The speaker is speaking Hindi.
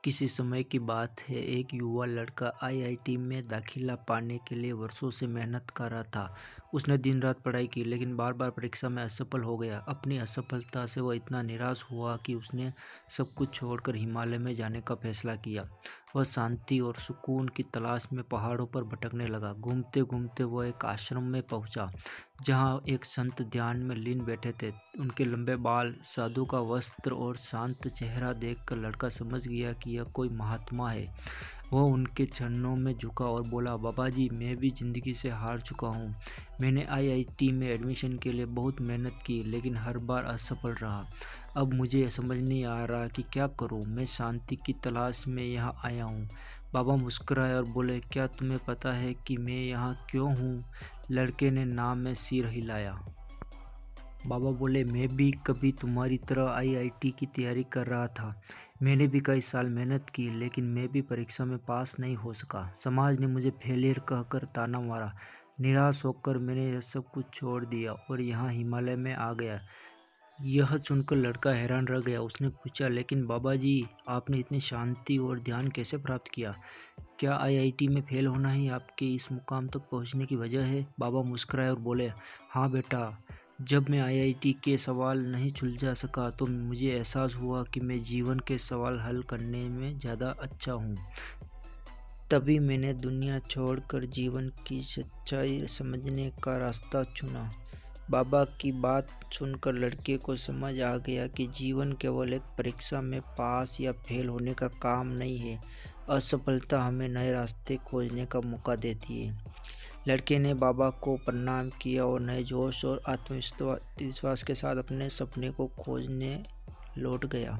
किसी समय की बात है, एक युवा लड़का आईआईटी में दाखिला पाने के लिए वर्षों से मेहनत कर रहा था। उसने दिन रात पढ़ाई की, लेकिन बार बार परीक्षा में असफल हो गया। अपनी असफलता से वह इतना निराश हुआ कि उसने सब कुछ छोड़कर हिमालय में जाने का फैसला किया। वह शांति और सुकून की तलाश में पहाड़ों पर भटकने लगा। घूमते घूमते वह एक आश्रम में पहुंचा, जहां एक संत ध्यान में लीन बैठे थे। उनके लंबे बाल, साधु का वस्त्र और शांत चेहरा देखकर लड़का समझ गया कि यह कोई महात्मा है। वह उनके चरणों में झुका और बोला, बाबा जी, मैं भी ज़िंदगी से हार चुका हूँ। मैंने आईआईटी में एडमिशन के लिए बहुत मेहनत की, लेकिन हर बार असफल रहा। अब मुझे समझ नहीं आ रहा कि क्या करूँ। मैं शांति की तलाश में यहाँ आया हूँ। बाबा मुस्कुराए और बोले, क्या तुम्हें पता है कि मैं यहाँ क्यों हूँ? लड़के ने नाम में सिर हिलाया। बाबा बोले, मैं भी कभी तुम्हारी तरह आईआईटी की तैयारी कर रहा था। मैंने भी कई साल मेहनत की, लेकिन मैं भी परीक्षा में पास नहीं हो सका। समाज ने मुझे फेलियर कहकर ताना मारा। निराश होकर मैंने यह सब कुछ छोड़ दिया और यहाँ हिमालय में आ गया। यह सुनकर लड़का हैरान रह गया। उसने पूछा, लेकिन बाबा जी, आपने इतनी शांति और ध्यान कैसे प्राप्त किया? क्या आईआईटी में फेल होना ही आपके इस मुकाम तक पहुंचने की वजह है? बाबा मुस्कुराए और बोले, हाँ बेटा, जब मैं आईआईटी के सवाल नहीं सुलझा सका तो मुझे एहसास हुआ कि मैं जीवन के सवाल हल करने में ज़्यादा अच्छा हूँ। तभी मैंने दुनिया छोड़कर जीवन की सच्चाई समझने का रास्ता चुना। बाबा की बात सुनकर लड़के को समझ आ गया कि जीवन केवल एक परीक्षा में पास या फेल होने का काम नहीं है। असफलता हमें नए रास्ते खोजने का मौका देती है। लड़के ने बाबा को प्रणाम किया और नए जोश और आत्मविश्वास के साथ अपने सपने को खोजने लौट गया।